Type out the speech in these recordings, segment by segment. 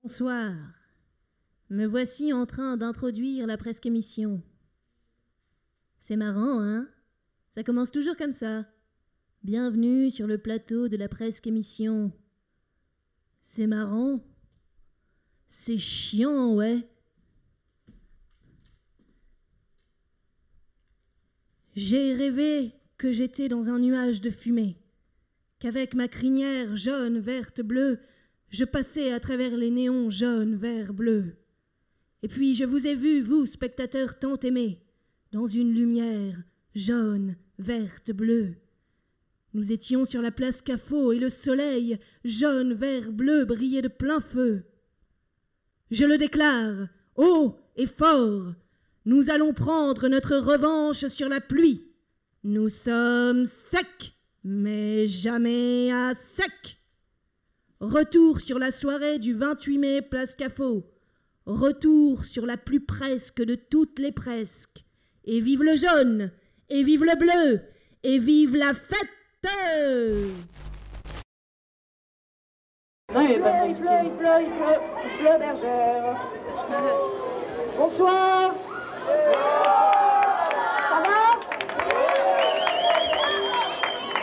Bonsoir. Me voici en train d'introduire la presque émission. C'est marrant, hein? Ça commence toujours comme ça. Bienvenue sur le plateau de la presque émission. C'est marrant. C'est chiant, ouais. J'ai rêvé que j'étais dans un nuage de fumée, qu'avec ma crinière jaune, verte, bleue, je passais à travers les néons jaunes, verts, bleus. Et puis je vous ai vu, vous, spectateurs tant aimés, dans une lumière jaune, verte, bleue. Nous étions sur la place Cafot et le soleil, jaune, vert, bleu, brillait de plein feu. Je le déclare, haut et fort, nous allons prendre notre revanche sur la pluie. Nous sommes secs, mais jamais à sec. Retour sur la soirée du 28 mai, place Cafot. Retour sur la plus presque de toutes les presques. Et vive le jaune, et vive le bleu, et vive la fête! Non, il pleut, bergère. Bonsoir. Ça va?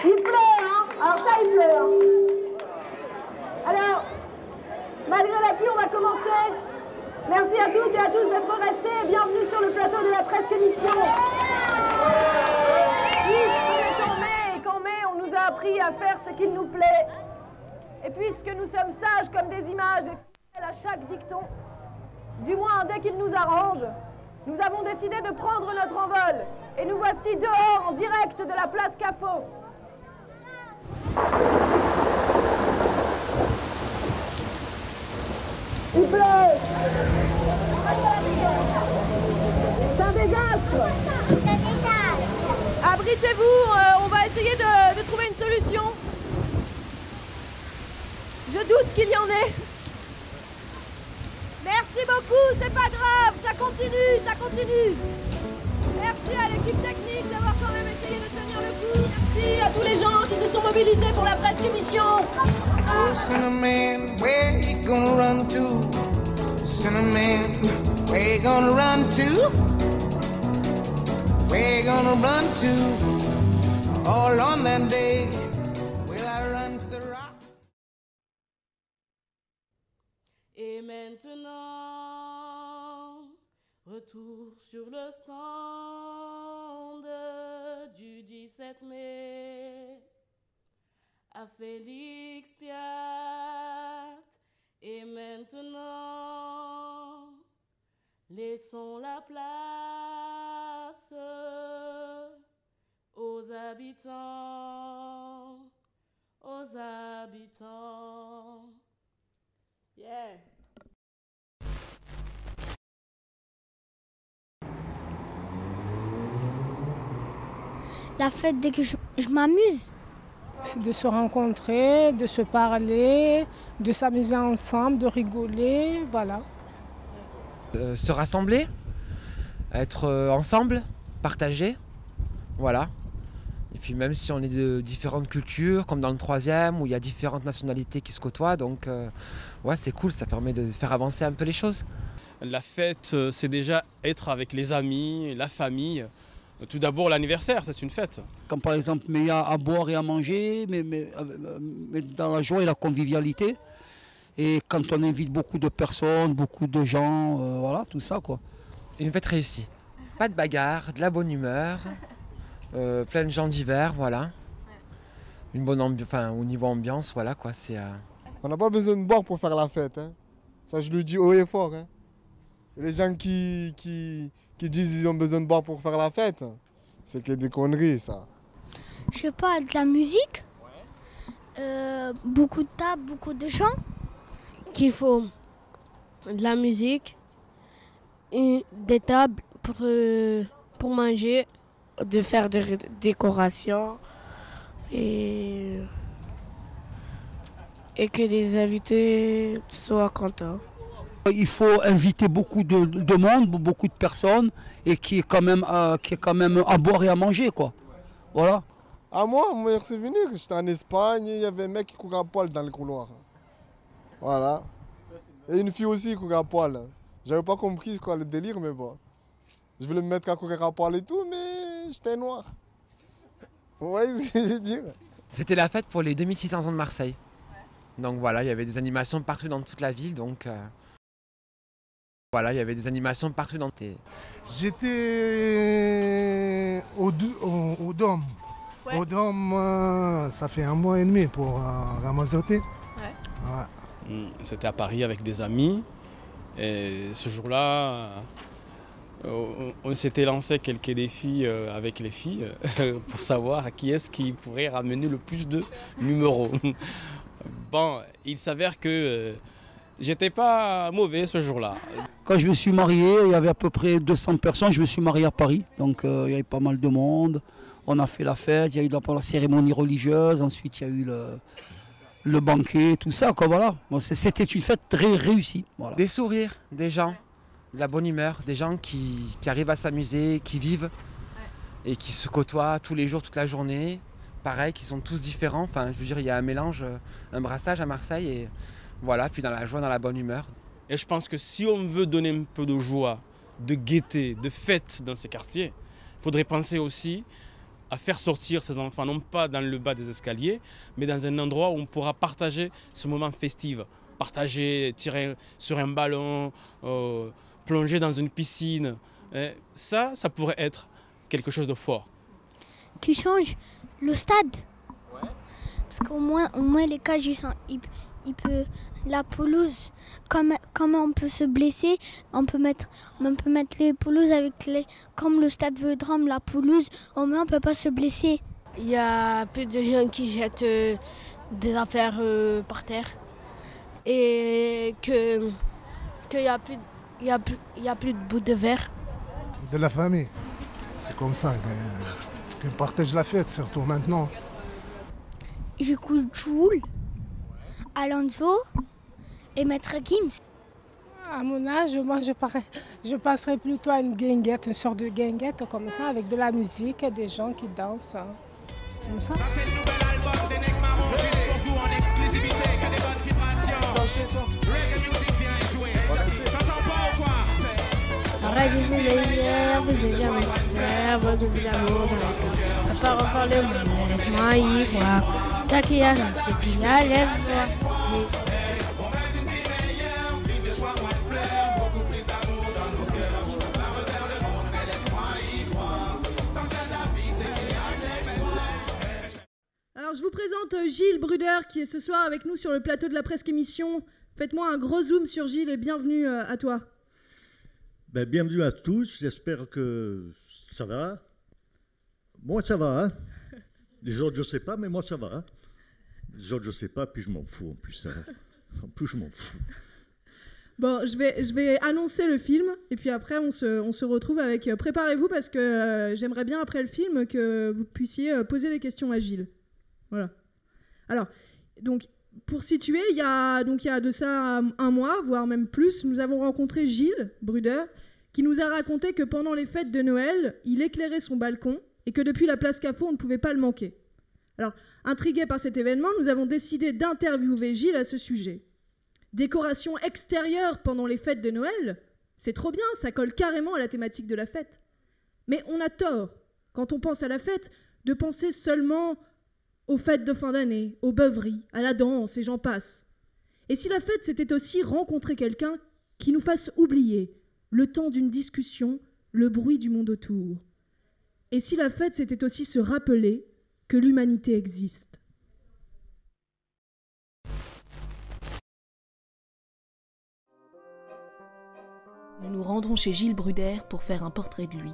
Il pleut, hein? Alors ça, il pleut, hein? Alors, malgré la pluie, on va commencer. Merci à toutes et à tous d'être restés. Bienvenue sur le plateau de la presque émission. Qu'en mai, on nous a appris à faire ce qu'il nous plaît. Et puisque nous sommes sages comme des images et fidèles à chaque dicton, du moins dès qu'il nous arrange, nous avons décidé de prendre notre envol. Et nous voici dehors en direct de la place Cafot. Il pleut. C'est un désastre. Abritez-vous, on va essayer de trouver une solution. Je doute qu'il y en ait. Merci beaucoup, c'est pas grave, ça continue, ça continue. Merci à l'équipe technique d'avoir quand même essayé de tenir le coup. Merci à tous les gens qui se sont mobilisés pour la presque émission. Oh, Cinnamon, where you gonna run to? Cinnamon, where you gonna run to? Where you gonna run to? All on that day, will I run to the rock? Et maintenant, retour sur le stand du 17 mai à Félix Piat. Et maintenant, laissons la place aux habitants, aux habitants. Yeah. La fête, dès que je m'amuse. C'est de se rencontrer, de se parler, de s'amuser ensemble, de rigoler, voilà. Se rassembler, être ensemble, partager, voilà. Et puis même si on est de différentes cultures, comme dans le 3e, où il y a différentes nationalités qui se côtoient, donc ouais, c'est cool, ça permet de faire avancer un peu les choses. La fête, c'est déjà être avec les amis, la famille. Tout d'abord, l'anniversaire, c'est une fête. Quand par exemple, il y a à boire et à manger, mais dans la joie et la convivialité. Et quand on invite beaucoup de personnes, beaucoup de gens, voilà, tout ça, quoi. Une fête réussie. Pas de bagarre, de la bonne humeur, plein de gens divers, voilà. Une bonne ambiance, enfin au niveau ambiance, voilà quoi, c'est... On n'a pas besoin de boire pour faire la fête, hein. Ça je le dis haut et fort, hein. Et les gens qui disent qu'ils ont besoin de boire pour faire la fête, c'est que des conneries, ça. Je sais pas, de la musique, beaucoup de tables, beaucoup de chants. Qu'il faut de la musique, des tables pour manger. De faire des décorations et que les invités soient contents. Il faut inviter beaucoup de monde, beaucoup de personnes, et qui est quand même à boire et à manger, quoi. Voilà. À moi, c'est venu, j'étais en Espagne, il y avait un mec qui courait à poil dans le couloir. Voilà. Et une fille aussi qui courait à poil. J'avais pas compris quoi le délire, mais bon. Je voulais me mettre à courir à poil et tout, mais j'étais noir. Vous voyez ce que je veux dire? C'était la fête pour les 2600 ans de Marseille. Donc voilà, il y avait des animations partout dans toute la ville, donc... Voilà, il y avait des animations partout dans... J'étais au Dôme. Ouais. Au Dôme, ça fait 1 mois et demi pour Ramazotti. Ouais. Ouais. C'était à Paris avec des amis. Et ce jour-là, on s'était lancé quelques défis avec les filles pour savoir qui est-ce qui pourrait ramener le plus de numéros. Bon, il s'avère que j'étais pas mauvais ce jour-là. Quand je me suis marié, il y avait à peu près 200 personnes. Je me suis marié à Paris, donc il y avait pas mal de monde. On a fait la fête, il y a eu d'abord la cérémonie religieuse, ensuite il y a eu le banquet, tout ça, quoi, voilà. Bon, c'était une fête très réussie. Voilà. Des sourires, des gens, de la bonne humeur, des gens qui arrivent à s'amuser, qui vivent et qui se côtoient tous les jours, toute la journée. Pareil, qui sont tous différents. Enfin, je veux dire, il y a un mélange, un brassage à Marseille et voilà, puis dans la joie, dans la bonne humeur. Et je pense que si on veut donner un peu de joie, de gaieté, de fête dans ces quartiers, il faudrait penser aussi à faire sortir ces enfants, non pas dans le bas des escaliers, mais dans un endroit où on pourra partager ce moment festif. Partager, tirer sur un ballon, plonger dans une piscine. Et ça pourrait être quelque chose de fort. Qui change le stade. Ouais. Parce qu'au moins les cages, il peut... La pelouse, comme on peut se blesser, on peut mettre les pelouses comme le stade Vélodrome, la pelouse, au moins on ne peut pas se blesser. Il y a plus de gens qui jettent des affaires par terre et qu'il n'y a plus de bouts de verre. De la famille, c'est comme ça qu'on partage la fête, surtout maintenant. J'écoute Joule, Alonso et Maître Gims. À mon âge, moi je passerais plutôt à une guinguette, une sorte de guinguette comme ça, avec de la musique et des gens qui dansent. Comme ça. Arrête de vous hier, vous êtes jamais clair, votre vie d'amour dans la cœur. À part encore le monde, laisse-moi y voir. Toi qui arrive, c'est qui la lève-moi. Alors je vous présente Gilles Bruder qui est ce soir avec nous sur le plateau de la Presque Émission. Faites-moi un gros zoom sur Gilles et bienvenue à toi. Ben, bienvenue à tous, j'espère que ça va. Moi ça va, hein. Les autres je sais pas, mais moi ça va. Hein. Les autres je sais pas, puis je m'en fous en plus. Hein. En plus je m'en fous. Bon, je vais annoncer le film et puis après on se retrouve avec... Préparez-vous parce que j'aimerais bien après le film que vous puissiez poser des questions à Gilles. Voilà. Alors, donc, pour situer, il y a de ça 1 mois, voire même plus, nous avons rencontré Gilles Bruder, qui nous a raconté que pendant les fêtes de Noël, il éclairait son balcon et que depuis la place Cafo, on ne pouvait pas le manquer. Alors, intrigués par cet événement, nous avons décidé d'interviewer Gilles à ce sujet. Décoration extérieure pendant les fêtes de Noël, c'est trop bien, ça colle carrément à la thématique de la fête. Mais on a tort, quand on pense à la fête, de penser seulement aux fêtes de fin d'année, aux beuveries, à la danse et j'en passe. Et si la fête, c'était aussi rencontrer quelqu'un qui nous fasse oublier le temps d'une discussion, le bruit du monde autour. Et si la fête, c'était aussi se rappeler que l'humanité existe. Nous nous rendrons chez Gilles Bruder pour faire un portrait de lui.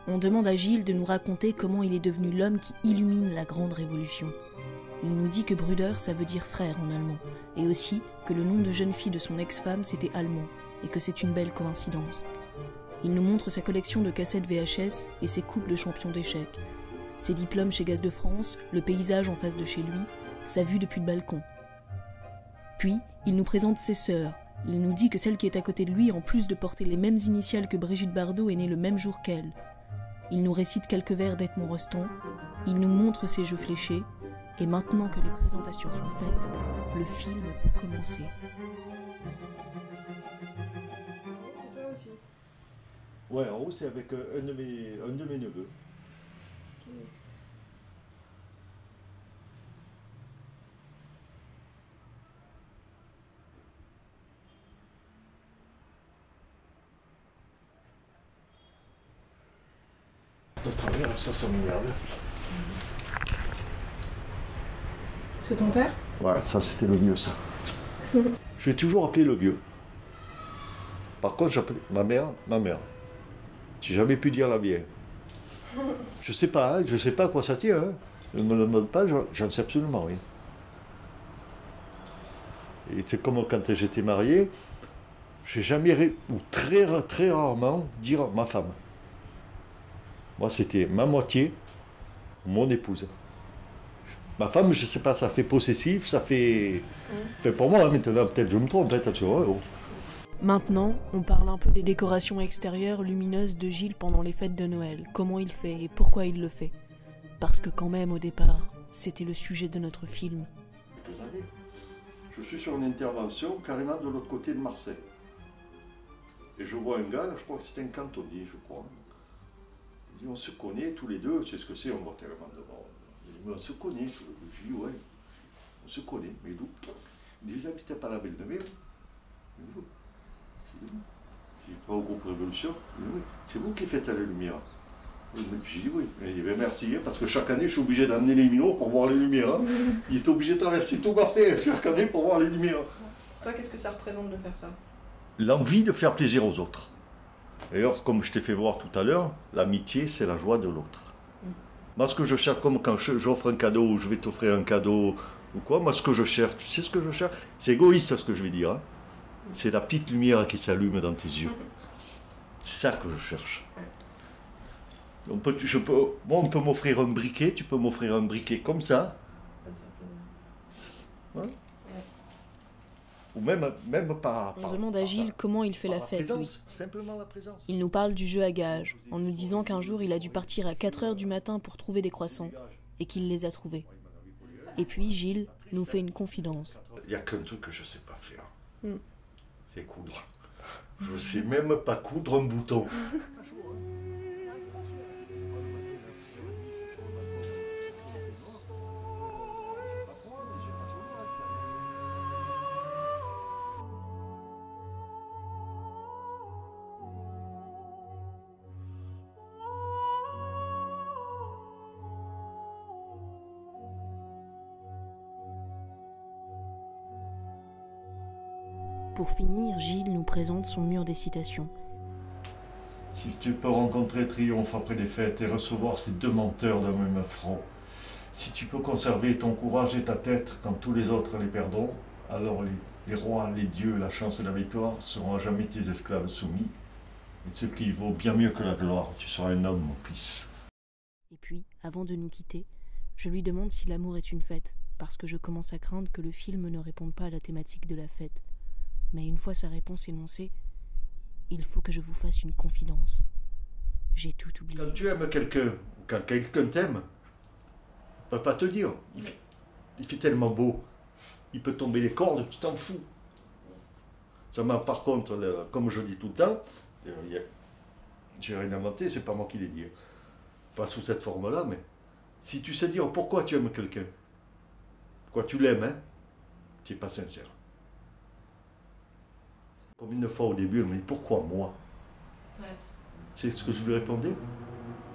On demande à Gilles de nous raconter comment il est devenu l'homme qui illumine la grande révolution. Il nous dit que Bruder, ça veut dire frère en allemand, et aussi que le nom de jeune fille de son ex-femme, c'était allemand, et que c'est une belle coïncidence. Il nous montre sa collection de cassettes VHS et ses coupes de champion d'échecs, ses diplômes chez Gaz de France, le paysage en face de chez lui, sa vue depuis le balcon. Puis, il nous présente ses sœurs, Il nous dit que celle qui est à côté de lui, en plus de porter les mêmes initiales que Brigitte Bardot, est née le même jour qu'elle. Il nous récite quelques vers d'Edmond Rostand, il nous montre ses jeux fléchés, et maintenant que les présentations sont faites, le film peut commencer. C'est toi aussi? Ouais, en haut c'est avec un de mes neveux. Okay. De travers, ça m'énerve. C'est ton père? Ouais, ça c'était le vieux, ça. Je vais toujours appeler le vieux. Par contre, j'appelle ma mère. J'ai jamais pu dire la vieille. Je sais pas à quoi ça tient. Hein. Ne me le demande pas, j'en sais absolument rien. Et c'est comme quand j'étais marié, j'ai jamais, ou très rarement, dire ma femme. Moi, c'était ma moitié, mon épouse. Ma femme, je sais pas, ça fait possessif, ça fait... Enfin, pour moi, maintenant, peut-être je me trompe, attention. Maintenant, on parle un peu des décorations extérieures lumineuses de Gilles pendant les fêtes de Noël, comment il fait et pourquoi il le fait. Parce que quand même, au départ, c'était le sujet de notre film. Quelques années, je suis sur une intervention carrément de l'autre côté de Marseille. Et je vois un gars, je crois que c'était un cantonnier, je crois. Il dit, on se connaît tous les deux, c'est ce que c'est, on voit tellement de monde. Il dit, mais on se connaît. Je dis, ouais, on se connaît, mais d'où? Il dit, vous habitez pas la Belle-de-Mer? J'ai pas au groupe Révolution. Oui, c'est vous qui faites la lumière. J'ai dit oui. Il dit merci, parce que chaque année je suis obligé d'amener les minots pour voir les lumières. Hein. Il est obligé de traverser tout Marseille chaque année pour voir les lumières. Pour toi, qu'est-ce que ça représente de faire ça? L'envie de faire plaisir aux autres. D'ailleurs, comme je t'ai fait voir tout à l'heure, l'amitié c'est la joie de l'autre. Moi ce que je cherche, comme quand j'offre un cadeau ou je vais t'offrir un cadeau ou quoi, moi ce que je cherche, tu sais ce que je cherche? C'est égoïste ce que je vais dire. Hein. C'est la petite lumière qui s'allume dans tes yeux. C'est ça que je cherche. On peut m'offrir un briquet, tu peux m'offrir un briquet comme ça. Hein? Ou même par... On demande à Gilles comment il fait la fête, lui. Simplement la présence. Il nous parle du jeu à gages, en nous disant qu'un jour il a dû partir à 4 h du matin pour trouver des croissants, et qu'il les a trouvés. Et puis Gilles nous fait une confidence. Il n'y a qu'un truc que je ne sais pas faire. C'est coudre. Je ne sais même pas coudre un bouton. Pour finir, Gilles nous présente son mur des citations. Si tu peux rencontrer triomphe après les fêtes et recevoir ces deux menteurs d'un même front, si tu peux conserver ton courage et ta tête quand tous les autres les perdront, alors les rois, les dieux, la chance et la victoire seront à jamais tes esclaves soumis. Et ce qui vaut bien mieux que la gloire, tu seras un homme, mon fils. Et puis, avant de nous quitter, je lui demande si l'amour est une fête, parce que je commence à craindre que le film ne réponde pas à la thématique de la fête. Mais une fois sa réponse énoncée, il faut que je vous fasse une confidence. J'ai tout oublié. Quand tu aimes quelqu'un, quand quelqu'un t'aime, ne peut pas te dire. Il fait tellement beau. Il peut tomber les cordes, tu t'en fous. Seulement, par contre, comme je dis tout le temps, j'ai rien inventé, c'est pas moi qui l'ai dit. Pas sous cette forme-là, mais si tu sais dire pourquoi tu aimes quelqu'un, pourquoi tu l'aimes, hein, tu n'es pas sincère. Combien de fois au début, elle me dit pourquoi moi? Ouais. C'est ce que je lui répondais?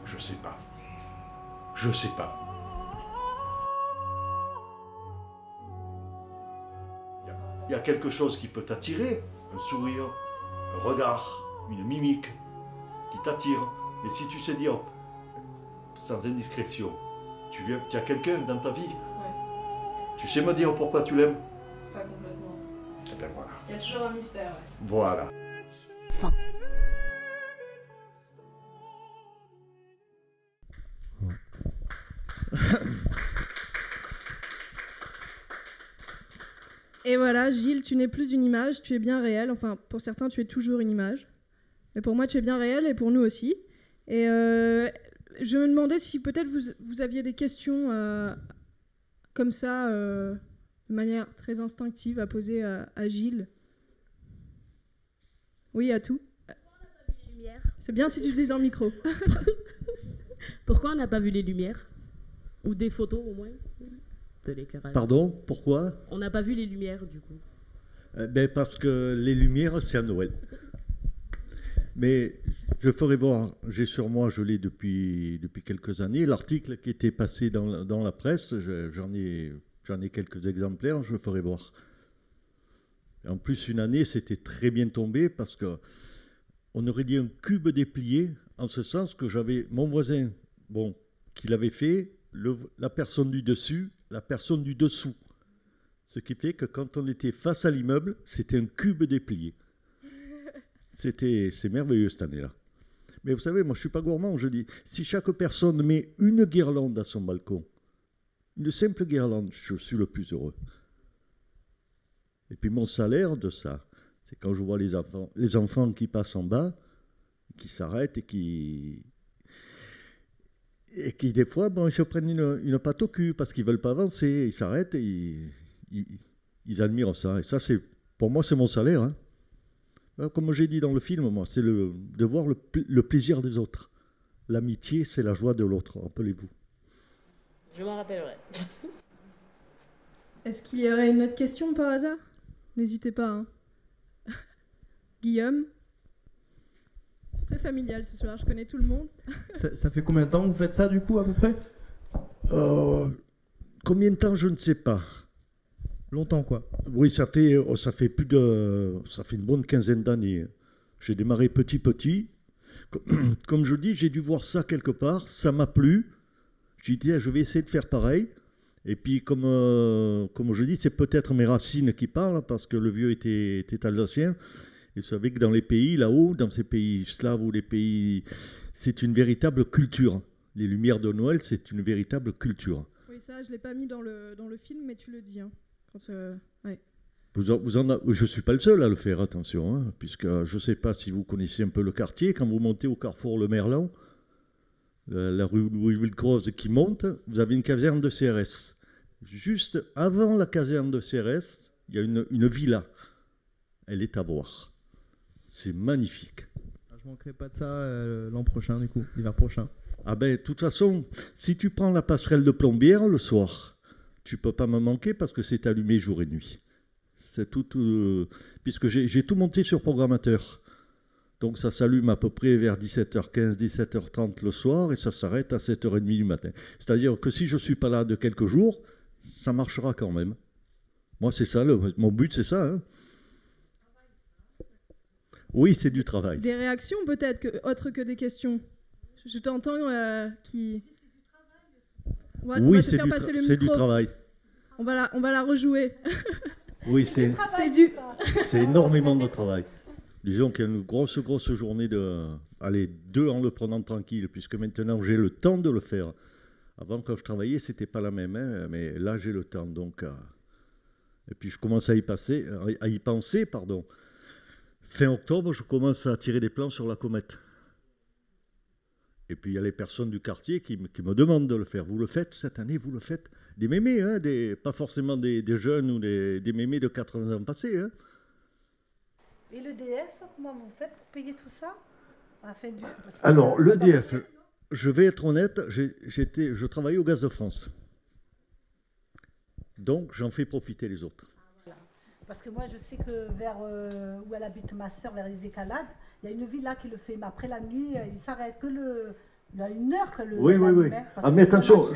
Je sais pas. Je sais pas. Il y a quelque chose qui peut t'attirer, un sourire, un regard, une mimique qui t'attire. Et si tu sais dire, sans indiscrétion, tu as quelqu'un dans ta vie, ouais. Tu sais me dire pourquoi tu l'aimes? Pas complètement. Et ben voilà. Il y a toujours un mystère. Ouais. Voilà. Fin. Et voilà, Gilles, tu n'es plus une image, tu es bien réel. Enfin, pour certains, tu es toujours une image. Mais pour moi, tu es bien réel et pour nous aussi. Et je me demandais si peut-être vous aviez des questions comme ça, de manière très instinctive, à poser à Gilles. Oui, à tout. C'est bien si tu le dis dans le micro. Pourquoi on n'a pas vu les lumières? Ou des photos au moins de l'éclairage. Pardon, pourquoi? On n'a pas vu les lumières du coup. Parce que les lumières, c'est à Noël. Mais je ferai voir, j'ai sur moi, je l'ai depuis quelques années, l'article qui était passé dans la presse, j'en ai quelques exemplaires, je le ferai voir. En plus, une année, c'était très bien tombé parce que on aurait dit un cube déplié, en ce sens que j'avais mon voisin, qui l'avait fait, la personne du dessus, la personne du dessous. Ce qui fait que quand on était face à l'immeuble, c'était un cube déplié. C'est merveilleux cette année-là. Mais vous savez, moi je ne suis pas gourmand, je dis, si chaque personne met une guirlande à son balcon, une simple guirlande, je suis le plus heureux. Et puis mon salaire de ça, c'est quand je vois les enfants qui passent en bas, qui s'arrêtent et qui des fois, ils se prennent une patte au cul parce qu'ils ne veulent pas avancer, ils s'arrêtent et ils admirent ça. Et ça, pour moi, c'est mon salaire. Hein. Comme j'ai dit dans le film, moi, c'est de voir le plaisir des autres. L'amitié, c'est la joie de l'autre, rappelez-vous. Je m'en rappellerai. Est-ce qu'il y aurait une autre question par hasard? N'hésitez pas. Hein. Guillaume? C'est très familial ce soir, je connais tout le monde. Ça fait combien de temps que vous faites ça du coup à peu près? Combien de temps, je ne sais pas. Longtemps quoi? Oui, ça fait une bonne quinzaine d'années. J'ai démarré petit. Comme je dis, j'ai dû voir ça quelque part, ça m'a plu. J'ai dit, je vais essayer de faire pareil. Et puis, comme je dis, c'est peut-être mes racines qui parlent, parce que le vieux était alsacien. Et vous savez que dans les pays là-haut, dans ces pays slaves ou les pays, c'est une véritable culture. Les lumières de Noël, c'est une véritable culture. Oui, ça, je ne l'ai pas mis dans le film, mais tu le dis. Hein. Ouais. Je ne suis pas le seul à le faire, attention, hein, puisque je ne sais pas si vous connaissez un peu le quartier. Quand vous montez au carrefour Le Merlan, la rue Louis-Wilcroze qui monte, vous avez une caserne de CRS. Juste avant la caserne de CRS, il y a une villa. Elle est à voir. C'est magnifique. Je ne manquerai pas de ça l'an prochain, du coup, l'hiver prochain. Ah ben, de toute façon, si tu prends la passerelle de Plombières le soir, tu ne peux pas me manquer parce que c'est allumé jour et nuit. C'est tout, puisque j'ai tout monté sur programmateur. Donc ça s'allume à peu près vers 17h15, 17h30 le soir et ça s'arrête à 7h30 du matin. C'est-à-dire que si je ne suis pas là de quelques jours, ça marchera quand même. Moi, c'est ça, mon but, c'est ça. Hein. Oui, c'est du travail. Des réactions peut-être, autres que des questions. Je t'entends qui... Oui, c'est du travail. On va la rejouer. Oui, c'est énormément de travail. Disons qu'il y a une grosse journée de... Allez, 2 en le prenant tranquille, puisque maintenant j'ai le temps de le faire. Avant, quand je travaillais, c'était pas la même, hein, mais là, j'ai le temps. Donc, et puis, je commence à y penser. Fin octobre, je commence à tirer des plans sur la comète. Et puis, il y a les personnes du quartier qui me demandent de le faire. Vous le faites cette année, vous le faites. Des mémés, hein, pas forcément des jeunes ou des mémés de 80 ans passés. Hein. Et l'EDF, comment vous faites pour payer tout ça? Alors, l'EDF, je vais être honnête, je travaillais au Gaz de France. Donc, j'en fais profiter les autres. Voilà. Parce que moi, je sais que vers où elle habite ma soeur, vers les Écalades, il y a une villa qui le fait. Mais après la nuit, il s'arrête que il y a 1 heure que le... Oui. Mais attention,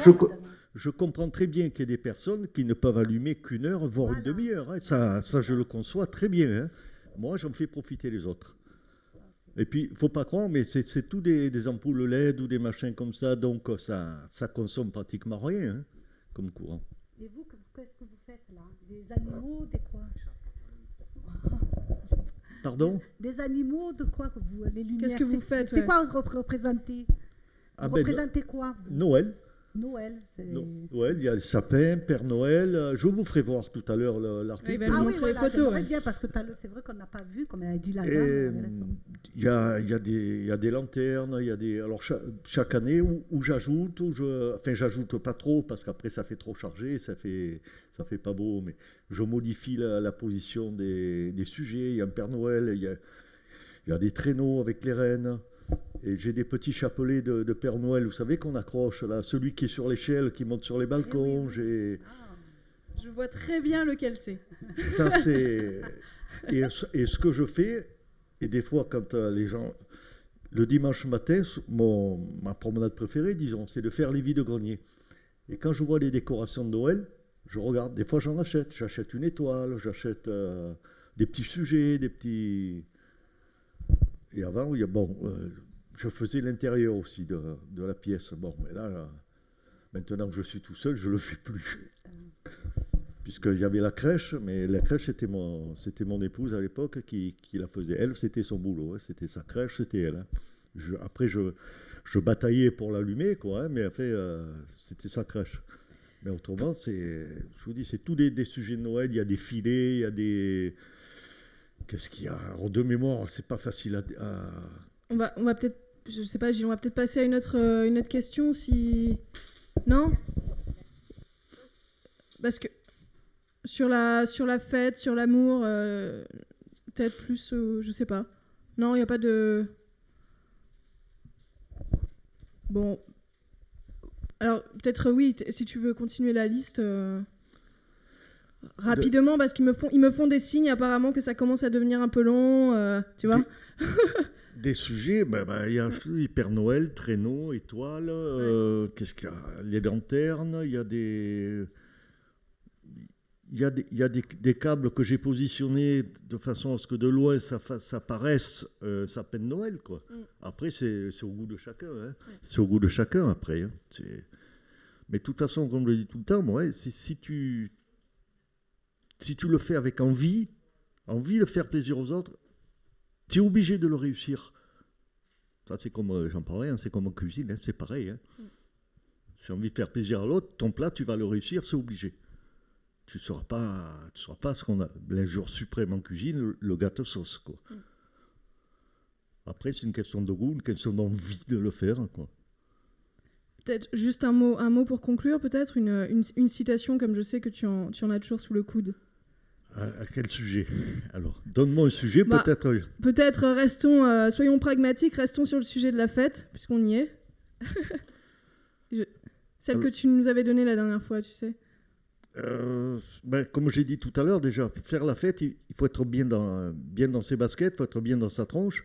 je comprends très bien qu'il y ait des personnes qui ne peuvent allumer qu'1 heure, voire une demi-heure. Hein. Ça, je le conçois très bien. Hein. Moi, j'en fais profiter les autres. Et puis, il ne faut pas croire, mais c'est tout des ampoules LED ou des machins comme ça, donc ça consomme pratiquement rien hein, comme courant. Et vous, qu'est-ce que vous faites là? Des animaux, des quoi? Pardon? Des animaux, de quoi vous, les lumières? Qu'est-ce que vous faites? C'est quoi vous représentez? Vous représentez quoi? Noël. Noël. Noël, il y a le sapin, Père Noël. Je vous ferai voir tout à l'heure l'article. Ah oui, voilà, j'aimerais bien parce que c'est vrai qu'on n'a pas vu, comme elle a dit la dame. Il y a des lanternes, il y a des. Alors chaque année où j'ajoute, enfin j'ajoute pas trop parce qu'après ça fait trop chargé, ça fait pas beau, mais je modifie la position des sujets. Il y a un Père Noël, il y a des traîneaux avec les rennes. Et j'ai des petits chapelets de Père Noël, vous savez, qu'on accroche là, celui qui est sur l'échelle, qui monte sur les balcons. Je vois très bien lequel c'est. Ça, c'est. Et ce que je fais, et des fois, quand les gens. Le dimanche matin, ma promenade préférée, disons, c'est de faire les vides-greniers. Et quand je vois les décorations de Noël, je regarde. Des fois, j'en achète. J'achète une étoile, j'achète des petits sujets, des petits. Et avant, je faisais l'intérieur aussi de la pièce. Bon, mais là, maintenant que je suis tout seul, je ne le fais plus. Puisqu'il y avait la crèche, mais la crèche, c'était mon épouse à l'époque qui la faisait. Elle, c'était son boulot, hein, c'était sa crèche, c'était elle. Hein. Après, je bataillais pour l'allumer, quoi, hein, mais après, c'était sa crèche. Mais autrement, je vous dis, c'est tous des sujets de Noël. Il y a des filets, il y a des... Qu'est-ce qu'il y a? Alors, de mémoire, c'est pas facile à... On va peut-être, je sais pas, Gilles, on va peut-être passer à une autre question, si... Non? Parce que sur la fête, sur l'amour, peut-être plus, je sais pas. Non, il n'y a pas de... Bon. Alors, peut-être, oui, si tu veux continuer la liste... Rapidement, parce qu'ils me font des signes apparemment que ça commence à devenir un peu long, tu vois. Des sujets, il y a Père Noël, traîneau, étoile, qu'est-ce qu'il y a? Les lanternes, il y a des câbles que j'ai positionnés de façon à ce que de loin ça paraisse sapin de Noël, quoi. Après, c'est au goût de chacun, hein. C'est au goût de chacun après. Hein. Mais de toute façon, comme je le dis tout le temps, moi, si tu le fais avec envie de faire plaisir aux autres, tu es obligé de le réussir. Ça, c'est comme, j'en parlais, hein, c'est comme en cuisine, hein, c'est pareil. Hein. Si tu as envie de faire plaisir à l'autre, ton plat, tu vas le réussir, c'est obligé. Tu ne seras pas ce qu'on a l'injure suprême en cuisine, le gâteau sauce, quoi. Après, c'est une question de goût, une question d'envie de le faire, quoi. Peut-être juste un mot pour conclure, peut-être une citation, comme je sais que tu en as toujours sous le coude. À quel sujet? Alors, donne-moi un sujet, peut-être. Peut-être soyons pragmatiques, restons sur le sujet de la fête, puisqu'on y est. Celle que tu nous avais donnée la dernière fois, tu sais. Comme j'ai dit tout à l'heure, déjà, pour faire la fête, il faut être bien dans ses baskets, il faut être bien dans sa tronche,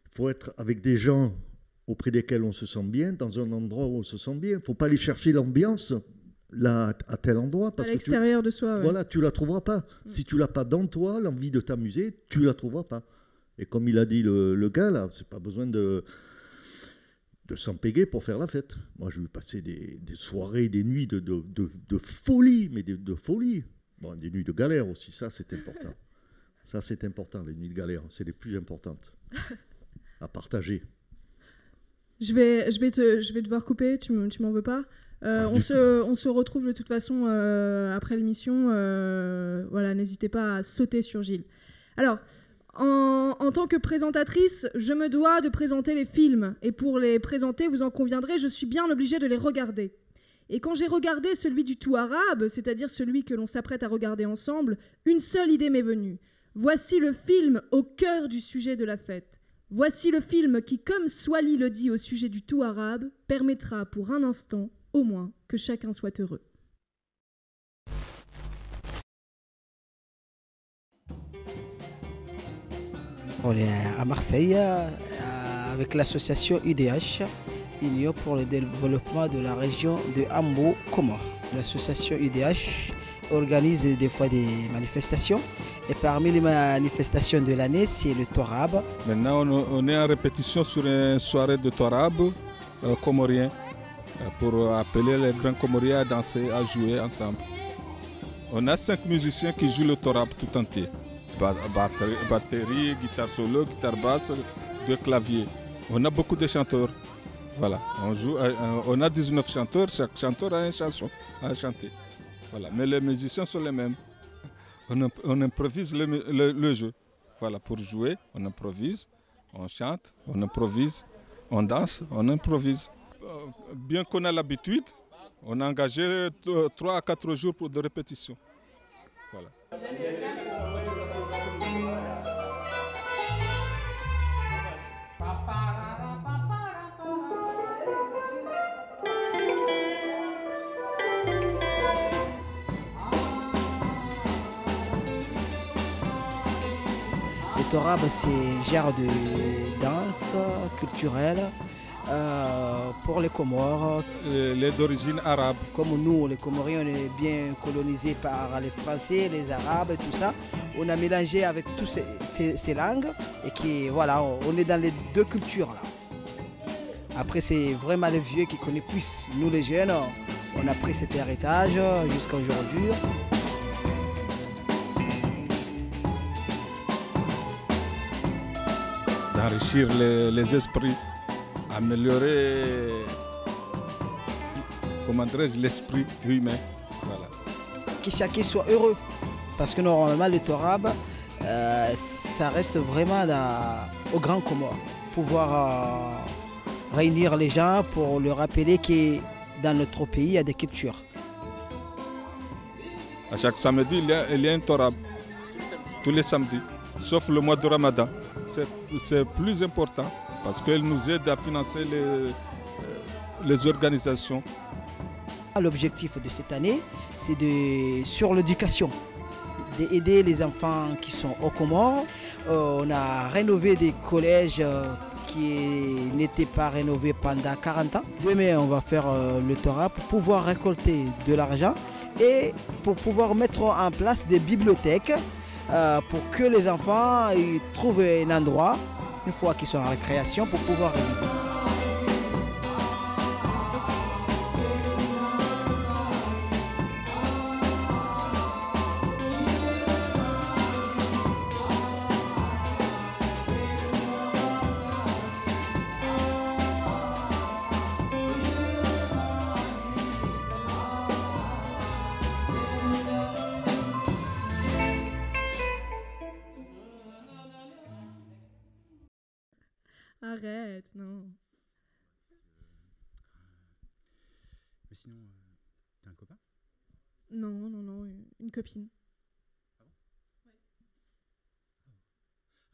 il faut être avec des gens auprès desquels on se sent bien, dans un endroit où on se sent bien. Il ne faut pas aller chercher l'ambiance là, à tel endroit. Parce à l'extérieur de soi. Ouais. Voilà, tu ne la trouveras pas. Si tu ne l'as pas dans toi, l'envie de t'amuser, tu ne la trouveras pas. Et comme il a dit le gars, là, c'est pas besoin de s'empéguer pour faire la fête. Moi, je vais passer des soirées, des nuits de folie, mais de folie. Bon, des nuits de galère aussi, ça, c'est important. Ça, c'est important, les nuits de galère. C'est les plus importantes à partager. Je vais devoir couper, tu m'en veux pas. On se retrouve de toute façon après l'émission. Voilà, n'hésitez pas à sauter sur Gilles. Alors, en tant que présentatrice, je me dois de présenter les films. Et pour les présenter, vous en conviendrez, je suis bien obligée de les regarder. Et quand j'ai regardé celui du tout arabe, c'est-à-dire celui que l'on s'apprête à regarder ensemble, une seule idée m'est venue. Voici le film au cœur du sujet de la fête. Voici le film qui, comme Swali le dit au sujet du tout arabe, permettra pour un instant, au moins, que chacun soit heureux. On est à Marseille avec l'association UDH, Union pour le développement de la région de Hambo, Comores. L'association UDH organise des fois des manifestations. Et parmi les manifestations de l'année, c'est le Torab. Maintenant, on est en répétition sur une soirée de Torab comorien pour appeler les grands Comoriens à danser, à jouer ensemble. On a 5 musiciens qui jouent le Torab tout entier. Batterie, guitare solo, guitare basse, 2 claviers. On a beaucoup de chanteurs. Voilà, on joue, on a 19 chanteurs, chaque chanteur a une chanson à chanter. Voilà, mais les musiciens sont les mêmes. On improvise le jeu. Voilà, pour jouer, on improvise, on chante, on improvise, on danse, on improvise. Bien qu'on a l'habitude, on a engagé 3 à 4 jours de répétition. Voilà. Le Torab, c'est un genre de danse culturelle pour les Comores. Les d'origine arabe. Comme nous, les Comoriens, on est bien colonisés par les Français, les Arabes et tout ça. On a mélangé avec toutes ces langues et qui, voilà, on est dans les deux cultures là. Après, c'est vraiment les vieux qui connaissent plus. Nous, les jeunes, on a pris cet héritage jusqu'à aujourd'hui. D'enrichir les esprits, améliorer, comment dirais-je, l'esprit humain. Voilà. Que chacun soit heureux. Parce que normalement, le Torab, ça reste vraiment au Grand Comore. Pouvoir réunir les gens pour leur rappeler que dans notre pays, il y a des cultures. À chaque samedi, il y a un Torab. Tous les samedis, sauf le mois de Ramadan. C'est plus important parce qu'elle nous aide à financer les organisations. L'objectif de cette année, c'est sur l'éducation, d'aider les enfants qui sont aux Comores. On a rénové des collèges qui n'étaient pas rénovés pendant 40 ans. Demain, on va faire le Torab pour pouvoir récolter de l'argent et pour pouvoir mettre en place des bibliothèques pour que les enfants trouvent un endroit, une fois qu'ils sont en récréation, pour pouvoir réviser. Arrête, non. Mais sinon, t'as un copain? Non, non, non, une copine.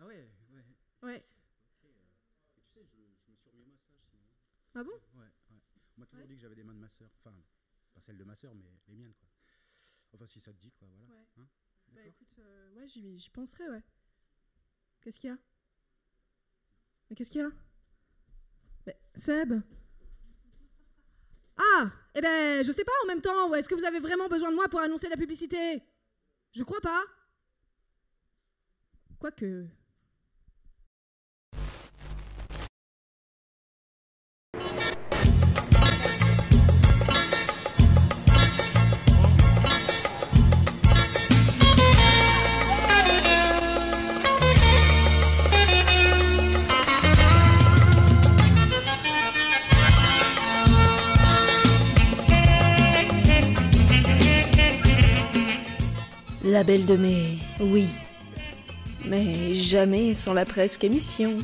Ah ouais, ouais. Ouais. Et tu sais, je me suis remis au massage sinon. Ah bon? Ouais, ouais. On m'a toujours dit que j'avais des mains de ma sœur. Enfin, pas celles de ma sœur, mais les miennes, quoi. Enfin, si ça te dit, quoi, voilà. Ouais. Hein, bah écoute, ouais, j'y penserai, ouais. Qu'est-ce qu'il y a? Mais qu'est-ce qu'il y a? Mais Seb? Ah! Eh ben, je sais pas en même temps, ou est-ce que vous avez vraiment besoin de moi pour annoncer la publicité? Je crois pas. Quoique... La Belle de Mai, oui. Mais jamais sans la presque émission.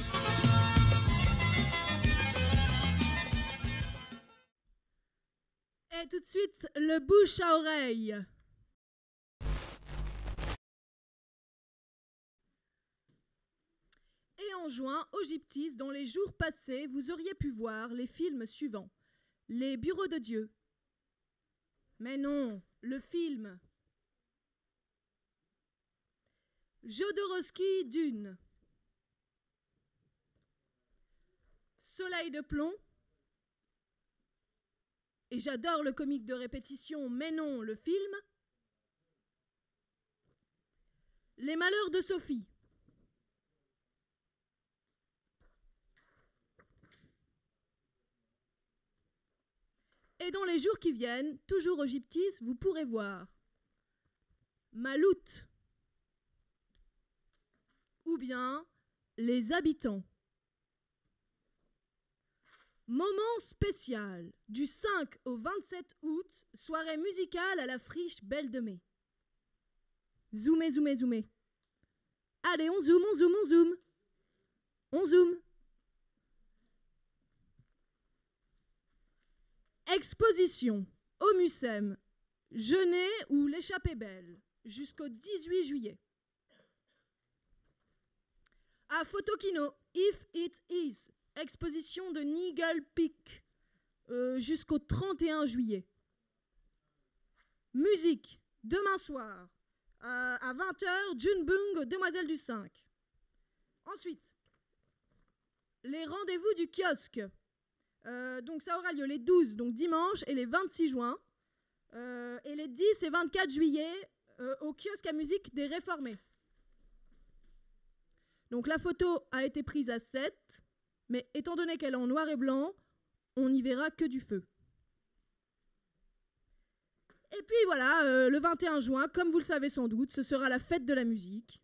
Et tout de suite, le bouche à oreille. Et en juin, au Gyptis, dans les jours passés, vous auriez pu voir les films suivants. Les Bureaux de Dieu. Mais non, le film. Jodorowsky, Dune. Soleil de plomb. Et j'adore le comique de répétition, mais non, le film. Les Malheurs de Sophie. Et dans les jours qui viennent, toujours au Gyptis, vous pourrez voir Maloute. Ou bien Les Habitants. Moment spécial, du 5 au 27 août, soirée musicale à la friche Belle de Mai. Zoomez, zoomez, zoomez. Allez, on zoome, on zoome, on zoome. On zoome. Exposition au Mucem, Genet ou l'Échappée Belle, jusqu'au 18 juillet. À Photokino, If It Is, exposition de Nigel Peak, jusqu'au 31 juillet. Musique, demain soir, à 20h, Junbung, Demoiselle du 5. Ensuite, les rendez-vous du kiosque. Donc ça aura lieu les 12, donc dimanche, et les 26 juin, et les 10 et 24 juillet, au kiosque à musique des Réformés. Donc la photo a été prise à 7, mais étant donné qu'elle est en noir et blanc, on n'y verra que du feu. Et puis voilà, le 21 juin, comme vous le savez sans doute, ce sera la fête de la musique.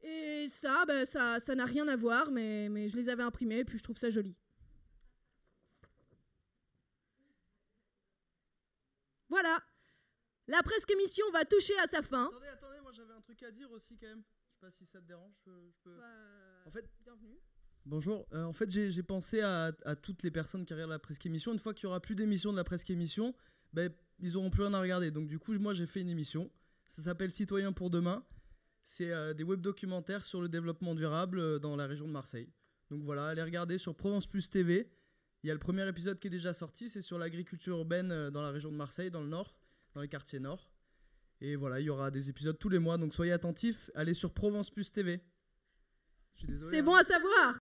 Et ça, ben, ça n'a rien à voir, mais je les avais imprimés et puis je trouve ça joli. Voilà, la presque émission va toucher à sa fin. Attendez, moi j'avais un truc à dire aussi quand même. Je sais pas si ça te dérange. Je peux... En fait, bienvenue. Bonjour, en fait j'ai pensé à toutes les personnes qui regardent la presque émission. Une fois qu'il n'y aura plus d'émission de la presque émission, ben, ils n'auront plus rien à regarder. Donc du coup, moi j'ai fait une émission. Ça s'appelle Citoyens pour demain. C'est des web documentaires sur le développement durable dans la région de Marseille. Donc voilà, allez regarder sur Provence Plus TV. Il y a le premier épisode qui est déjà sorti, c'est sur l'agriculture urbaine dans la région de Marseille, dans le nord, dans les quartiers nord. Et voilà, il y aura des épisodes tous les mois, donc soyez attentifs, allez sur Provence Plus TV. Je suis désolé. C'est bon à savoir.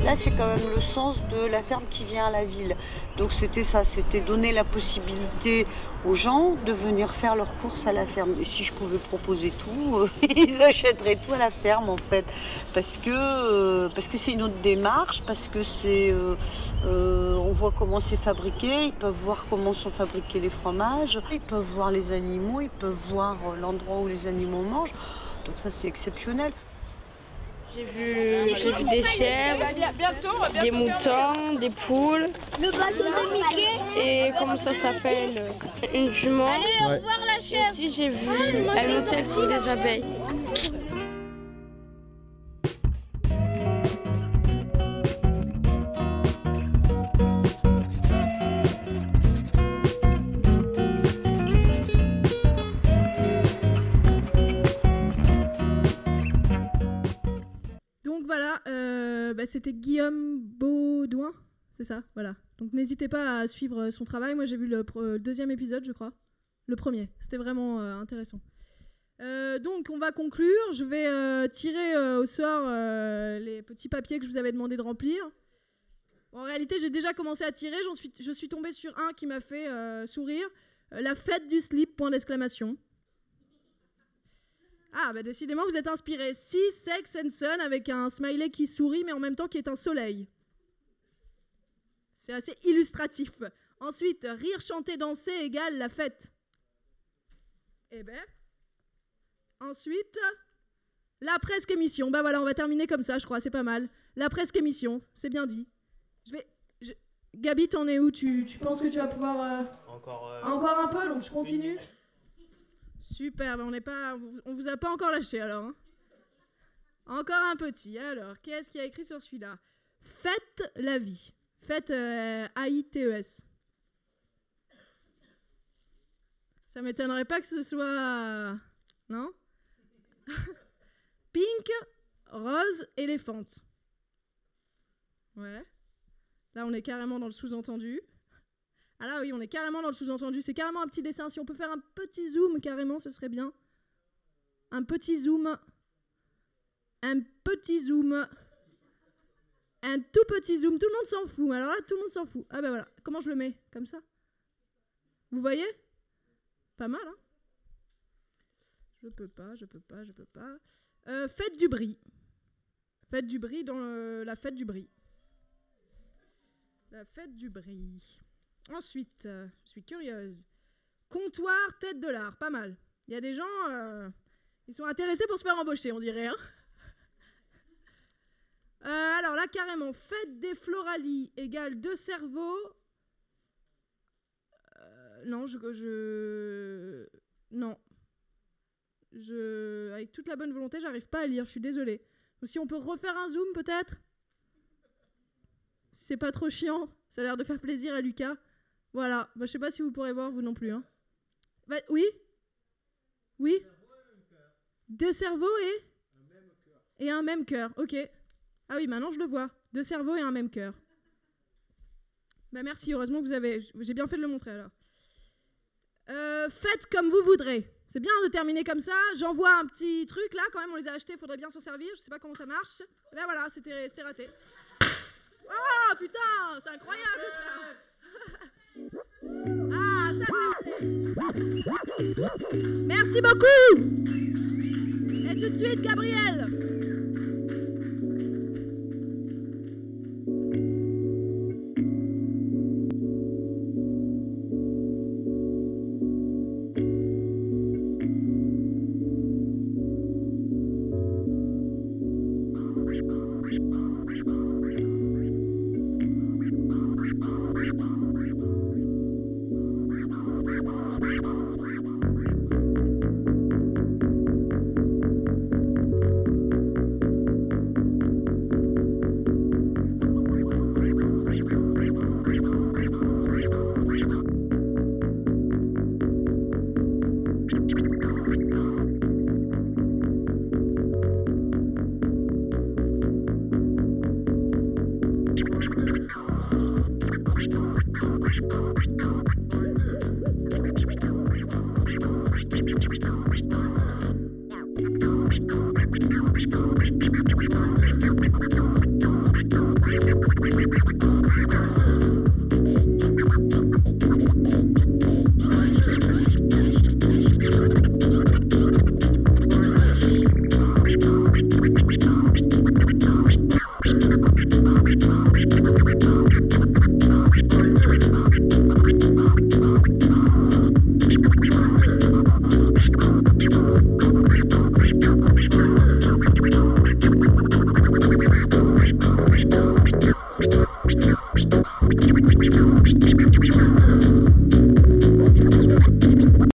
Là, c'est quand même le sens de la ferme qui vient à la ville. Donc c'était ça, c'était donner la possibilité aux gens de venir faire leurs courses à la ferme. Et si je pouvais proposer tout, ils achèteraient tout à la ferme en fait. Parce que c'est une autre démarche, parce que c'est, on voit comment c'est fabriqué, ils peuvent voir comment sont fabriqués les fromages, ils peuvent voir les animaux, ils peuvent voir l'endroit où les animaux mangent. Donc ça, c'est exceptionnel. J'ai vu des chèvres, des moutons, des poules. Le bateau de Mickey. Et comment ça s'appelle? Une jument. Allez, au revoir la chèvre. Aussi j'ai vu un hôtel pour les abeilles. C'était Guillaume Baudouin, c'est ça, voilà. Donc n'hésitez pas à suivre son travail. Moi j'ai vu le deuxième épisode, je crois. Le premier, c'était vraiment intéressant. Donc on va conclure. Je vais tirer au sort les petits papiers que je vous avais demandé de remplir. Bon, en réalité, j'ai déjà commencé à tirer. Je suis tombée sur un qui m'a fait sourire. La fête du slip, point d'exclamation. Ah, bah décidément, vous êtes inspirés. Sea, Sex and Sun, avec un smiley qui sourit, mais en même temps qui est un soleil. C'est assez illustratif. Ensuite, rire, chanter, danser égale la fête. Eh ben. Ensuite, la presque émission. Bah voilà, on va terminer comme ça, je crois, c'est pas mal. La presque émission, c'est bien dit. Gabi, t'en es où? Tu penses que tu vas pouvoir... Encore un peu, donc je continue. Super, on vous a pas encore lâché alors. Hein. Encore un petit. Alors, qu'est-ce qu'il y a écrit sur celui-là? Faites la vie. Faites A-I-T-E-S. Ça m'étonnerait pas que ce soit... Non? Pink, rose, éléphante. Ouais. Là, on est carrément dans le sous-entendu. Ah là, oui, on est carrément dans le sous-entendu. C'est carrément un petit dessin. Si on peut faire un petit zoom, carrément, ce serait bien. Un petit zoom. un petit zoom. Un tout petit zoom. Tout le monde s'en fout. Alors là, tout le monde s'en fout. Ah ben voilà. Comment je le mets? Comme ça? Vous voyez? Pas mal, hein? Je peux pas. Faites du brie. Faites du brie dans la fête du brie. La fête du brie. Ensuite, je suis curieuse. Comptoir, tête de l'art. Pas mal. Il y a des gens... ils sont intéressés pour se faire embaucher, on dirait, hein. Alors là, carrément, fête des Floralies égale 2 cerveaux. Non, non. Avec toute la bonne volonté, j'arrive pas à lire, je suis désolée. Si on peut refaire un zoom, peut-être? Si c'est pas trop chiant, ça a l'air de faire plaisir à Lucas. Voilà, bah, je sais pas si vous pourrez voir, vous non plus. Hein. Bah, oui? Oui? 2 cerveaux et un même cœur, ok. Ah oui, maintenant je le vois. 2 cerveaux et un même cœur. Bah merci, heureusement que j'ai bien fait de le montrer alors. Faites comme vous voudrez. C'est bien de terminer comme ça. J'envoie un petit truc là, quand même, on les a achetés, il faudrait bien s'en servir. Je sais pas comment ça marche. Et ben voilà, c'était raté. Oh putain, c'est incroyable ça. Ah, ça c'est... Merci beaucoup. Et tout de suite, Gabriel.